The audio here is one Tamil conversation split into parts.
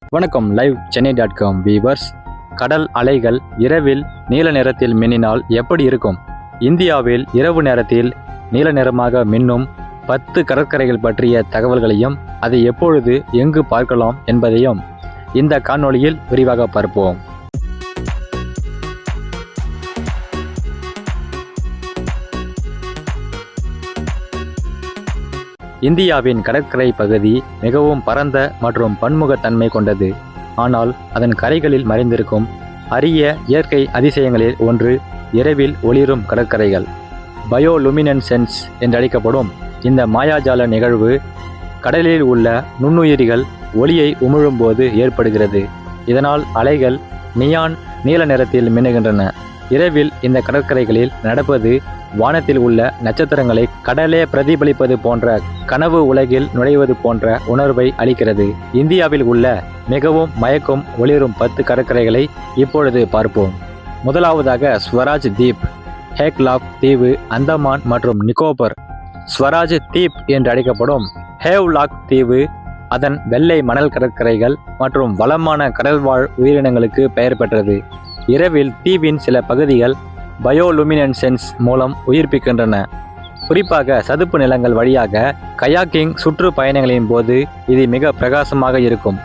வணக்கம். Live Chennai dot com viewers. கடல் அலைகள் இரவில் நீல நிறத்தில் மின்னினால் எப்படி இருக்கும்? இந்தியாவில் இரவு நேரத்தில் நீல நிறமாக மின்னும் 10 கடற்கரைகள் பற்றிய தகவல்களையும் அதை எப்பொழுது எங்கு பார்க்கலாம் என்பதையும் இந்த காணொளியில் விரிவாக பார்ப்போம். இந்தியாவின் கடற்கரை பகுதி மிகவும் பரந்த மற்றும் பன்முகத்தன்மை கொண்டது. ஆனால் அதன் கரைகளில் மறைந்திருக்கும் அரிய இயற்கை அதிசயங்களில் ஒன்று இரவில் ஒளிரும் கடற்கரைகள். பயோலுமினன்சென்ஸ் என்றழைக்கப்படும் இந்த மாயாஜால நிகழ்வு கடலில் உள்ள நுண்ணுயிரிகள் ஒளியை உமிழும்போது ஏற்படுகிறது. இதனால் அலைகள் நியான் நீல நிறத்தில் மின்னுகின்றன. இரவில் இந்த கடற்கரைகளில் நடப்பது வானத்தில் உள்ள நட்சத்திரங்களை கடலே பிரதிபலிப்பது போன்ற கனவு உலகில் நுழைவது போன்ற உணர்வை அளிக்கிறது. இந்தியாவில் உள்ள மிகவும் மயக்கும் ஒளிரும் 10 கடற்கரைகளை இப்பொழுது பார்ப்போம். முதலாவதாக ஸ்வராஜ் தீப், ஹேக்லாக் தீவு, அந்தமான் மற்றும் நிக்கோபர். ஸ்வராஜ் தீப் என்று அழைக்கப்படும் ஹேவ்லாக் தீவு அதன் வெள்ளை மணல் கடற்கரைகள் மற்றும் வளமான கடல்வாழ் உயிரினங்களுக்கு பெயர் பெற்றது. இரவில் தீவின் சில பகுதிகள் பயோலுமினன்சென்ஸ் மூலம் உயிர்ப்பிக்கின்றன. குறிப்பாக சதுப்பு நிலங்கள் வழியாக கயாக்கிங் சுற்றுப்பயணங்களின் போது இது மிக பிரகாசமாக இருக்கும்.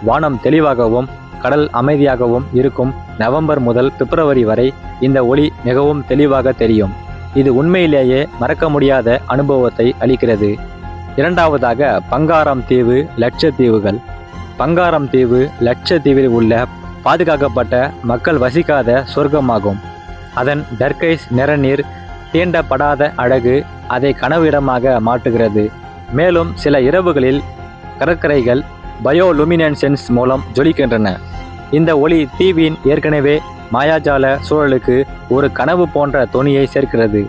வானம் தெளிவாகவும் கடல் அமைதியாகவும் இருக்கும். நவம்பர் முதல் பிப்ரவரி வரை இந்த ஒளி மிகவும் தெளிவாக தெரியும். இது உண்மையிலேயே மறக்க முடியாத அனுபவத்தை அளிக்கிறது. இரண்டாவதாக பங்காரம் தீவு, லட்சத்தீவுகள். பங்காரம் தீவு லட்சத்தீவில் உள்ள பாதுகாக்கப்பட்ட மக்கள் வசிக்காத சொர்க்கமாகும். அதன் டர்கைஸ் நிறநீர் தீண்டப்படாத அழகு அதை கனவு இடமாக மாற்றுகிறது. மேலும் சில இரவுகளில் கடற்கரைகள் பயோலுமினன்சென்ஸ் மூலம் ஜொலிக்கின்றன. இந்த ஒளி தீவின் ஏற்கனவே மாயாஜால சூழலுக்கு ஒரு கனவு போன்ற தொனியை சேர்க்கிறது.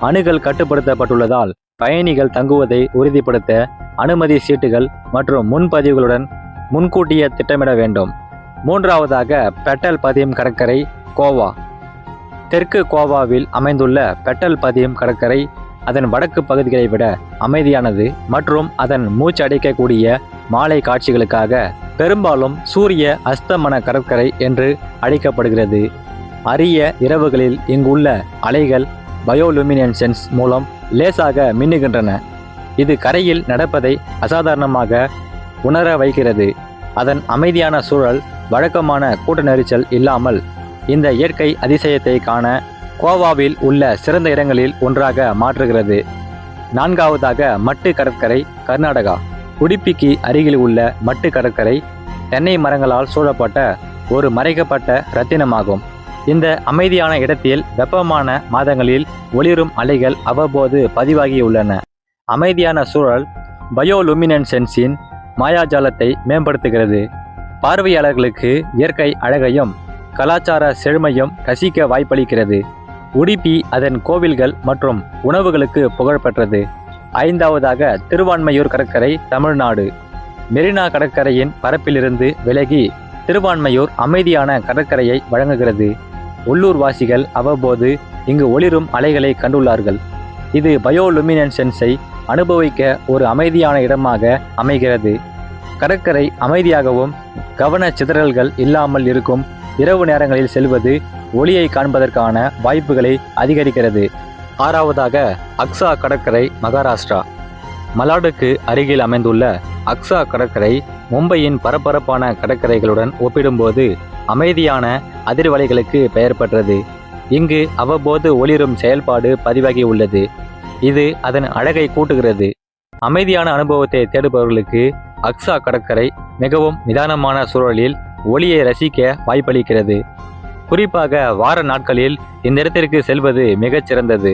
அணுகல் கட்டுப்படுத்தப்பட்டுள்ளதால் பயணிகள் தங்குவதை உறுதிப்படுத்த அனுமதி சீட்டுகள் மற்றும் முன்பதிவுகளுடன் முன்கூட்டியே திட்டமிட வேண்டும். மூன்றாவதாக பெட்டல் பதியம் கடற்கரை, கோவா. தெற்கு கோவாவில் அமைந்துள்ள பெட்டல் பதியம் கடற்கரை அதன் வடக்கு பகுதிகளை விட அமைதியானது மற்றும் அதன் மூச்சடைக்கக்கூடிய மாலை காட்சிகளுக்காக பெரும்பாலும் சூரிய அஸ்தமன கடற்கரை என்று அழைக்கப்படுகிறது. அரிய இரவுகளில் இங்குள்ள அலைகள் பயோலுமினன்சென்ஸ் மூலம் லேசாக மின்னுகின்றன. இது கரையில் நடப்பதை அசாதாரணமாக உணர வைக்கிறது. அதன் அமைதியான சூழல் வழக்கமான கூட்ட நெரிசல் இல்லாமல் இந்த இயற்கை அதிசயத்தை காண கோவாவில் உள்ள சிறந்த இடங்களில் ஒன்றாக மாற்றுகிறது. நான்காவதாக மட்டு கடற்கரை, கர்நாடகா. உடுப்பிக்கு அருகில் உள்ள மட்டு கடற்கரை தென்னை மரங்களால் சூழப்பட்ட ஒரு மறைக்கப்பட்ட இரத்தினமாகும். இந்த அமைதியான இடத்தில் வெப்பமான மாதங்களில் ஒளிரும் அலைகள் அவ்வப்போது பதிவாகியுள்ளன. அமைதியான சூழல் பயோலுமினன்சென்ஸின் மாயாஜாலத்தை மேம்படுத்துகிறது. பார்வையாளர்களுக்கு இயற்கை அழகையும் கலாச்சார செழுமையும் ரசிக்க வாய்ப்பளிக்கிறது. உடுப்பி அதன் கோவில்கள் மற்றும் உணவுகளுக்கு புகழ்பெற்றது. ஐந்தாவதாக திருவான்மையூர் கடற்கரை, தமிழ்நாடு. மெரினா கடற்கரையின் பரப்பிலிருந்து விலகி திருவான்மையூர் அமைதியான கடற்கரையை வழங்குகிறது. உள்ளூர்வாசிகள் அவ்வப்போது இங்கு ஒளிரும் அலைகளை கண்டுள்ளார்கள். இது பயோலுமினன்சென்ஸை அனுபவிக்க ஒரு அமைதியான இடமாக அமைகிறது. கடற்கரை அமைதியாகவும் கவன சிதறல்கள் இல்லாமல் இருக்கும் இரவு நேரங்களில் செல்வது ஒளியை காண்பதற்கான வாய்ப்புகளை அதிகரிக்கிறது. ஆறாவதாக அக்ஸா கடற்கரை, மகாராஷ்டிரா. மலாடுக்கு அருகில் அமைந்துள்ள அக்ஸா கடற்கரை மும்பையின் பரபரப்பான கடற்கரைகளுடன் ஒப்பிடும்போது அமைதியான அதிர்வலைகளுக்கு பெயர் பெற்றது. இங்கு அவ்வப்போது ஒளிரும் செயல்பாடு பதிவாகி உள்ளது. இது அதன் அழகை கூட்டுகிறது. அமைதியான அனுபவத்தை தேடுபவர்களுக்கு அக்ஸா கடற்கரை மிகவும் நிதானமான சூழலில் ஒளியை ரசிக்க வாய்ப்பளிக்கிறது. குறிப்பாக வார நாட்களில் இந்த இடத்திற்கு செல்வது மிகச் சிறந்தது.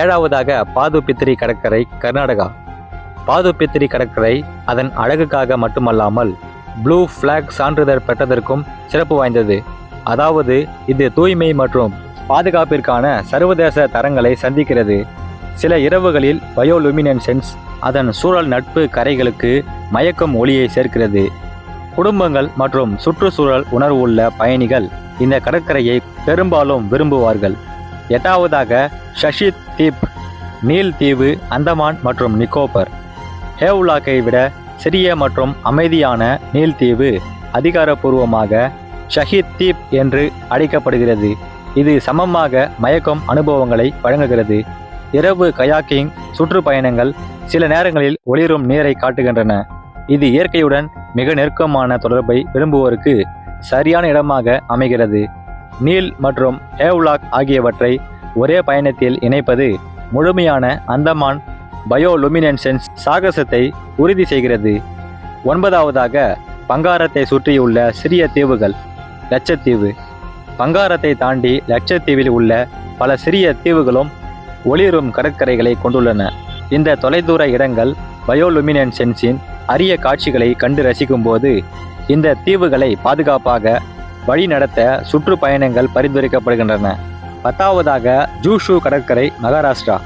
ஏழாவதாக பாதுபித்ரி கடற்கரை, கர்நாடகா. பாதுபித்ரி கடற்கரை அதன் அழகுக்காக மட்டுமல்லாமல் ப்ளூ ஃபிளாக் சான்றிதழ் பெற்றதற்கும் சிறப்பு வாய்ந்தது. அதாவது இது தூய்மை மற்றும் பாதுகாப்பிற்கான சர்வதேச தரங்களை சந்திக்கிறது. சில இரவுகளில் பயோலுமினன்சென்ஸ் அதன் சூழல் நட்பு கரைகளுக்கு மயக்கும் ஒளியை சேர்க்கிறது. குடும்பங்கள் மற்றும் சுற்றுச்சூழல் உணர்வுள்ள பயணிகள் இந்த கடற்கரையை பெரும்பாலும் விரும்புவார்கள். எட்டாவதாக ஷஷித் தீப், நீல் தீவு, அந்தமான் மற்றும் நிக்கோபர். ஹேவ்லாக்கை விட சிறிய மற்றும் அமைதியான நீல் தீவு அதிகாரப்பூர்வமாக ஷஹீத் தீப் என்று அழைக்கப்படுகிறது. இது சமமாக மயக்கும் அனுபவங்களை வழங்குகிறது. இரவு கயாக்கிங் சுற்றுப்பயணங்கள் சில நேரங்களில் ஒளிரும் நீரை காட்டுகின்றன. இது இயற்கையுடன் மிக நெருக்கமான தொடர்பை விரும்புவோருக்கு சரியான இடமாக அமைகிறது. நீல் மற்றும் ஹேவ்லாக் ஆகியவற்றை ஒரே பயணத்தில் இணைப்பது முழுமையான அந்தமான் பயோலுமினென்சன்ஸ் சாகசத்தை உறுதி செய்கிறது. 9வதாக பங்காரத்தை சுற்றியுள்ள சிறிய தீவுகள். லட்சத்தீவு. பங்காரத்தை தாண்டி லட்சத்தீவில் உள்ள பல சிறிய தீவுகளும் ஒளிரும் கடற்கரைகளை கொண்டுள்ளன. இந்த தொலைதூர இடங்கள் பயோலுமினென்சன்ஸின் அரிய காட்சிகளை கண்டு ரசிக்கும் போது இந்த தீவுகளை பாதுகாப்பாக வழிநடத்த சுற்றுப்பயணங்கள் பரிந்துரைக்கப்படுகின்றன. 10வதாக ஜூஷு கடற்கரை, மகாராஷ்டிரா.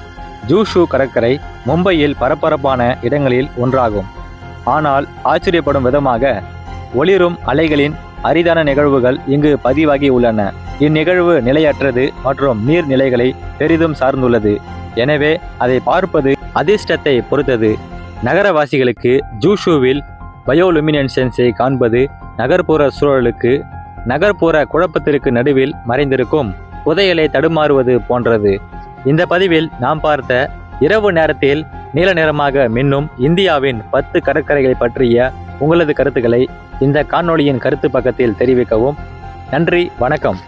ஜூஷு கடற்கரை மும்பையில் பரபரப்பான இடங்களில் ஒன்றாகும். ஆனால் ஆச்சரியப்படும் விதமாக ஒளிரும் அலைகளின் அரிதான நிகழ்வுகள் இங்கு பதிவாகி உள்ளன. இந்நிகழ்வு நிலையற்றது மற்றும் நீர்நிலைகளை பெரிதும் சார்ந்துள்ளது. எனவே அதை பார்ப்பது அதிர்ஷ்டத்தை பொறுத்தது. நகரவாசிகளுக்கு ஜூஷுவில் பயோலுமினென்சன்ஸை காண்பது நகர்ப்புற சூழலுக்கு நகர்ப்புற குழப்பத்திற்கு நடுவில் மறைந்திருக்கும் புதையலை தடுமாறுவது போன்றது. இந்த பதிவில் நாம் பார்த்த இரவு நேரத்தில் நீல நிறமாக மின்னும் இந்தியாவின் 10 கடற்கரைகளை பற்றிய உங்களது கருத்துக்களை இந்த காணொளியின் கருத்து பக்கத்தில் தெரிவிக்கவும். நன்றி, வணக்கம்.